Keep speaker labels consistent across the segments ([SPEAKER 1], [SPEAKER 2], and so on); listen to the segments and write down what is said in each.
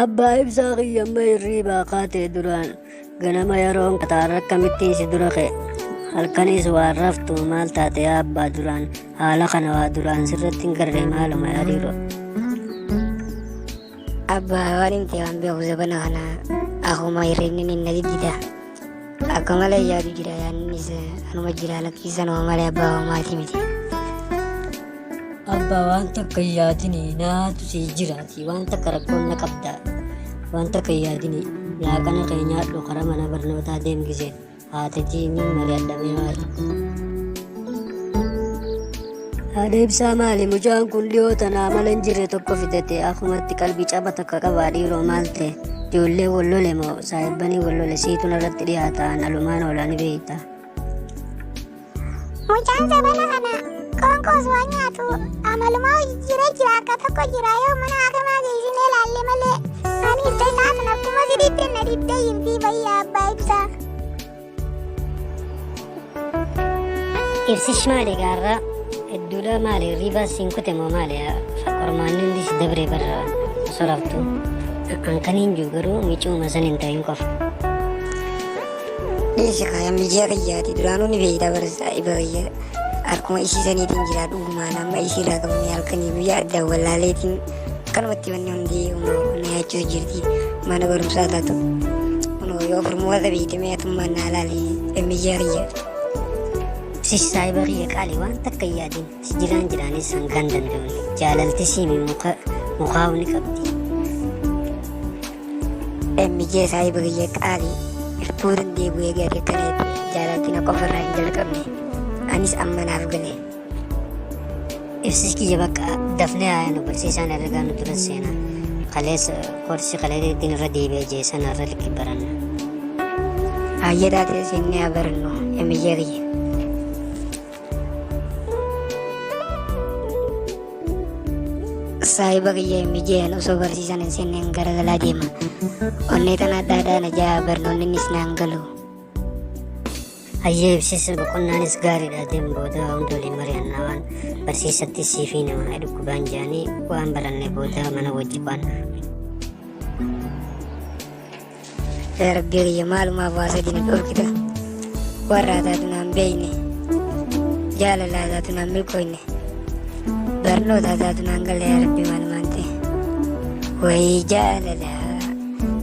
[SPEAKER 1] Abbaa ibsaa kiyyamma hirriibaa kaatee duraan ganama yeroon qataarra akkamittiin si dura ka'e halkanis waan raftu maal taate yaa abbaa duraan haala kana waa duraan sirratti hin garree maaluma yaadiiroo.
[SPEAKER 2] Abbaa waan himte waan beeku zabana kana akkuma hirribni inni diddida akka malee yaadu jira yaannis anuma jira lakkisan waa malee abbaa homaati miti.
[SPEAKER 1] Abbaa waan takka hin yaadini naatu sii jiraati waan takka rakkoon na qabda waan takka hin yaadini laaqana keenyaadhu karaa mana barnootaa deemgiseen haatatiin malee adhamee waati. Haadha ibsaa maali mucaan kun dhiyoota naa mala hin jirre tokko fidate akkumatti qalbii caba takka qabaa dhiiroo maal ta'e ijoollee wallole moo saahibbanii wallole siituun irratti dhiyaataan alumaan oolan beeyta.
[SPEAKER 3] Mucaan zabana kana qoonqoos waan nyaatu amalumaa jira akka tokko jira yoo mana akamaa geessinee laalle malee ani itti isaaf naftuma sidiitti na diddee hintii bayyaa abbaa ibsaa.
[SPEAKER 2] Ibsish maali gaarraa hedduudha maali riivaa siin kute moo maali qormaanni hundi si dabree barra soraftu ankaniin jiru garuu micuuma san hin ta'in qofa. Dhiisi kaayam mijaa kiyyaati duraanuu ni beeyta barsaa iba kiyya akkuma ishii saniitiin jira dhugumaan amma ishii irraa qabamee halkanii guyyaa adda wallaaleetiin kanumatti wanni hundi na yaachuus jirti mana barumsaa taatu yoo furmoota beeytamee atummaan naa laalee mijaa kiyya. Sissaa iba kiyya qaali waan takka hin yaadin si jiraanis hangaan danda'uun jaalalti siimi mukaa ni qabdi. Mijee isaa iba kiyya qaali fuudhan deebi'ee gadi akkanatti jaalalti na qofarraa hin jalqabne anis amma naaf gale. Ibsis kiyya bakka dafnee haa nu barsiisaan herregaa nu dura seenaa kaleessa korsi kaleetiin irra deebi'ee jeessan irra likki baranna. Hayyadaa ta'e seennee haa barannu mijee kiyya. Saahiba kiyya mijeen osoo barsiisan hin seenneen garagalaa deema. Onnee tana adda addaa na jaa barnoonnis naan galu. Hayyee ibsisa boqonnaanis gaariidha deemu booda hundi waliin mari'annaa waan barsiisatti siifii nama dhukkubaan jaanii waan baranne booda mana wajji waan. Rabbi kiyya maalumaaf waa sadii na dhoorkita warraa taatu naan beeyne jaalalaa taatu naan milkooyne barnoota taatu naan galle yaa rabbi maalumaan ta'e wayii jaalalaa.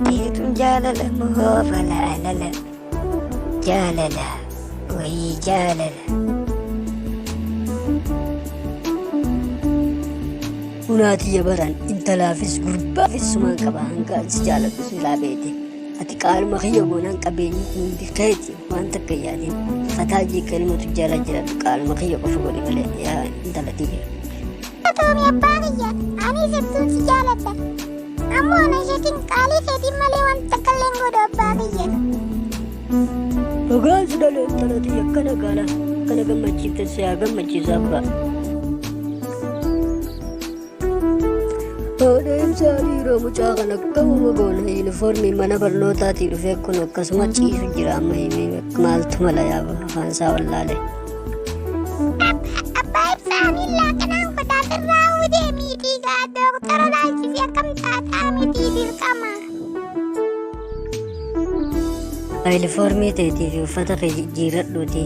[SPEAKER 2] Tiitun jaalala moo falaalala jaalala wayii jaalala.
[SPEAKER 1] Unaatiyya baran intalaafis gurbaafis sumaan qaba hangaan si jaalatu silaa beete ati qaaluma kiyya goonaan qabeenyi hundi keeti waan takka yaadin fataa jiika ilmatu jala jira qaaluma kiyya qofa godhi malee yaa intala tiyya.
[SPEAKER 3] Toomi abbaa kiyya anis hedduun si jaaladha. Ammoo na isheetiin qaalii feetiin malee wanta takkalleen godhu abbaa kiyya.
[SPEAKER 1] Dhagaan si dhalee talati akkana gaala kana gammachiifte si haa gammachiisa abbaa. Haadha ibsaa dhiiroo mucaa kan akkamuma goona yuunifoormii mana barnootaatii dhufee kun akkasuma ciisu jira amma himee maaltu mala yaaba afaan isaa wallaalee.
[SPEAKER 3] Abbaa ibsaa miillaa kanaan godaatirraa hudee miitii gaa dooktara laalchisi akkam taataa mitii dirqama.
[SPEAKER 1] Yuunifoormii ta'eetii fi uffata kee jijjiiradhuuti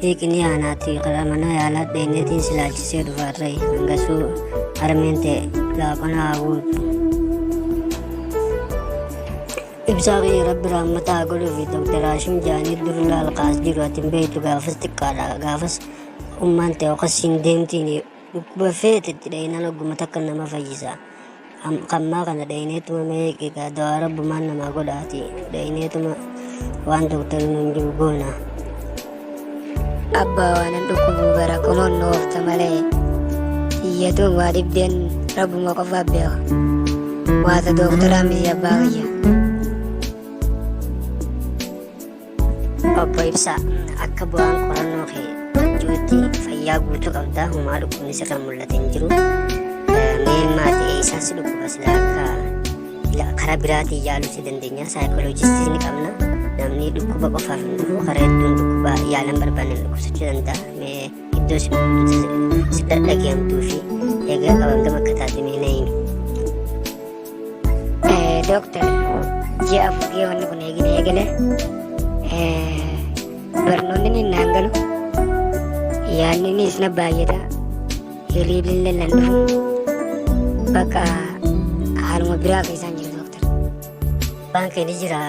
[SPEAKER 1] hiiqni aanaati karaa mana yaalaa dheenneetiin si laalchisee dhufaarra hangasuu harmeen ta'e laaqana haa guutu. Ibsaa kiyya rabbi raammataa godhuu fi Dr. Haashim Jaanii dur laalqaas jiru ati hin beektu gaafas xiqqaadha gaafas ummaan ta'e akkasiin deemtiin dhukkuba feetetti dhahinaan ogguma takka nama fayyisa. Kammaa kana dhahineetuma meeqiqa dawaa rabbumaan namaa godhaati dhahineetuma waan doktariin hin jiru goona.
[SPEAKER 2] Abbaa waanan dhukkubuu bara kunuun oofta malee iyyatuun waa dhibdeen rabbuma qofaaf beeka waata dooktaraa miti abbaa kiyya.
[SPEAKER 1] Obbo Ibsaa akka bu'aan qorannoo kee ijoollee fayyaa guutuu qabdaa humaa dhukkubni sirra mul'ate hin jiru. Meelmaa ta'ee isaas dhukkuba silaa akka karaa biraatiin yaaluu si dandeenya saayikooloojistii ni qabna. Namni dhukkuba qofaaf hin dhufu karaa hedduun dhukkuba yaalan barbaadan dhukkubsachuu danda'a. Iddoo si dhaggeeffamtuu fi egaa qabamtama akka taate mee na himi.
[SPEAKER 2] Dokter, ji'a afurgee wanni kun eegale barnoonni ni naangalu yaanninis na baay'ata hiriirillee nan dhufu bakka haaluma biraa keessaan jiru doktor.
[SPEAKER 1] Baankee ni jira,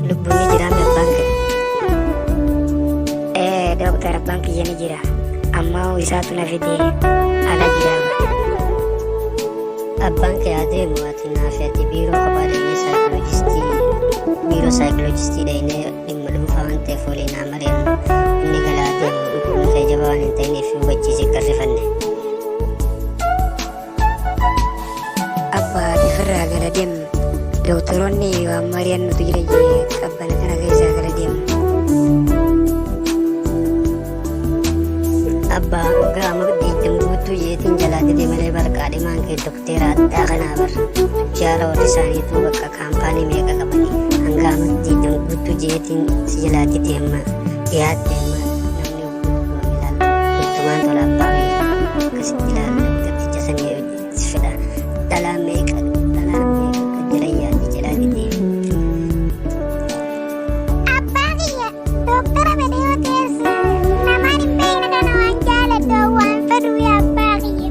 [SPEAKER 1] lubbuun ni jira mee baankee?
[SPEAKER 2] Dokter abbaan kiyya ni jira amma isaatu na fide ala jira.
[SPEAKER 1] Abbaan kee adeemu ati naaf ati biiroo qabaadhanii saayikoloojistii dhayinee dhimma dhuunfaa waan ta'eef waliin haa mari'annu. Inni galaa adeemu dhukkubni kee jabaa waan hin ta'iniif hubachiisee qarrifanne.
[SPEAKER 2] Abbaa ati firraa gara deemu doktoroonni waan mari'annutu jira jee qabbana kana keessaa gara deemu.
[SPEAKER 1] Abbaa gaama dhiibbaan guutuu yeetiin jalaa dide malee barqaadhi maankee dokteera addaa kanaa bar jaara warri isaaniitu bakka kaampaanii meeqa qabanii hangaama dhiibbaan guutuu jeetiin si jalaa dide amma dhiyaatte amma namni guutumaan tola abbaa akkasitti ilaalu doktoricha sanii fedha dhalaa meeqa jala yaaddi jalaa dide.
[SPEAKER 3] Abbaa kiyya doktara fedhee yoo teessu namaan hin beekne kana waan jaaladhu waan fedhu yaa abbaa kiyya.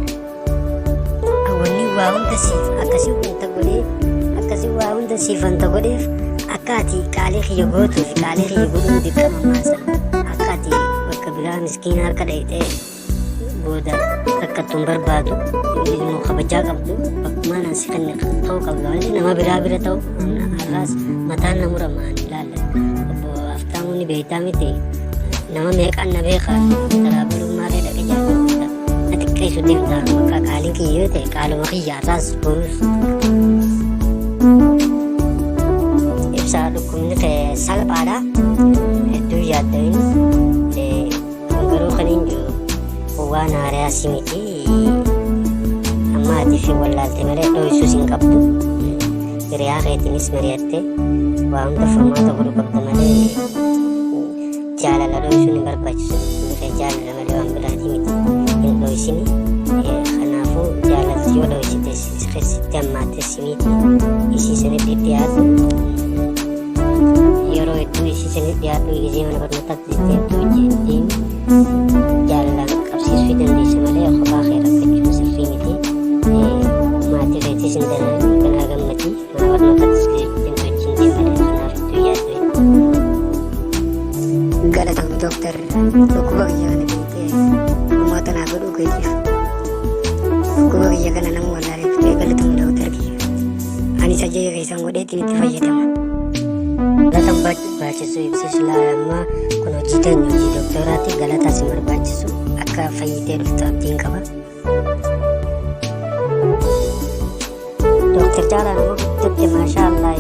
[SPEAKER 1] Wanni waa hunda siif akkasii waa hunda siif wanta godheef akka ati qaalee kiyya gootuu fi qaalee kiyya godhuun dirqama maasan akka ati bakka biraa miskiina harka dhayitee booda rakkattuun barbaadu immoo kabajaa qabdu bakkumaan ansi kan ta'uu qabdu malee nama biraa bira ta'u har'aas mataan na muramaan ilaalla. Obbo Aftaamuu ni beektaa miti nama meeqaan na beeka daraabalummaa dhaqa jaalladhu. Xiqqeessu deemtaa bakka qaaliin kiyya yoo ta'e qaaluma kiyyaataas borus. Ibsaa dhukkubni kee salphaadha. Hedduu yaadda'in garuu kan hin jiru waan haaraas miti. Amma ati fi wallaalte malee dho'isuus hin qabdu. Hiriyaa keetiinis mari'attee waa hunda furmaata godhuu qabda malee jaalala dho'isuun hin barbaachisu. Jaalala malee waan biraati miti. Dho'isini kanaafuu jaalalti yoo dho'isite keessatti hammaatte simiti isiisanitti dhiyaatu yeroo hedduu isiisanitti dhiyaatu gisee mana barnootaatti deemtuu jettiin jaalalaan qabsiisuu dandeessa malee kophaa kee rakkachuun sirrii miti. Maatii keetis hin danaan kanaa gammati mana barnootaattis deemtuu wajjin deemalee kanaaf hedduu yaaddu.
[SPEAKER 2] Galatoomii doktor dhukkuba kiyya kana beekee uummata naa godhuu keetiif dhukkuba kiyya kana nama wallaaleetti bee galatoomii doktor kiyya anis ajajaa keessan godheetiin itti fayyadama.
[SPEAKER 1] Galatan barbaachisu ibsisu laalammaa kun hojii teenya hojii doktoraatti galataas hin barbaachisu akka fayyitee dhuftu abdiin qaba. Doktor Caalaa nama guddatte maashaallah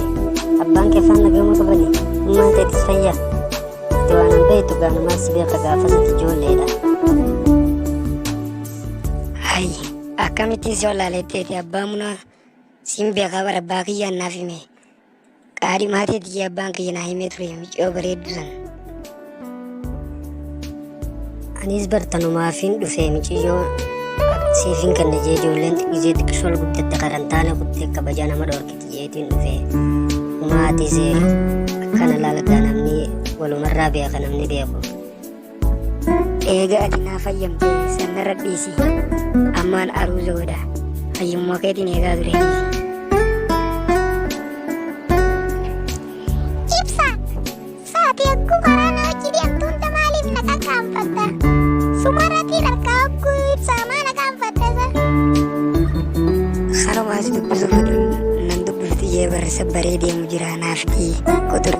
[SPEAKER 1] abbaan kee faana gamoo qabani ummaan ta'ettis fayyaa. Waan an beektu gaanumaas beeka gaafasatti ijoolleedha.
[SPEAKER 2] Hayi akkamittiin si wallaaleetteeti abbaa munaa siin beekaa bara abbaa kiyyaan naaf hime qaadhi maateetii abbaan kiyya naa himee ture miccoo bareeddu san.
[SPEAKER 1] Anis bartanumaafiin dhufee miciyyoo siifin kan jee ijoolleen xiqqisee xiqqishool guddatte karantaana guddee kabajaa nama dhoorkiti jeetiin dhufee maatis akkana laalagaa namni walumarraa beeka namni beeku.
[SPEAKER 2] Eega ati naa fayyamte sanarra dhiisi ammaan aruuza godha fayyummaa keetiin eegaa ture dhiisi.
[SPEAKER 3] Ibsa saati akkuu karaa na hojii deemtuun maaliif na qaqqaanfatta? Sumarratti harkaa akkuu ibsaa maa na qaanfatta sa?
[SPEAKER 2] Harumaas dubbisuuf nan dubbifti jee barsa baree deemu jira naaf dhii qotur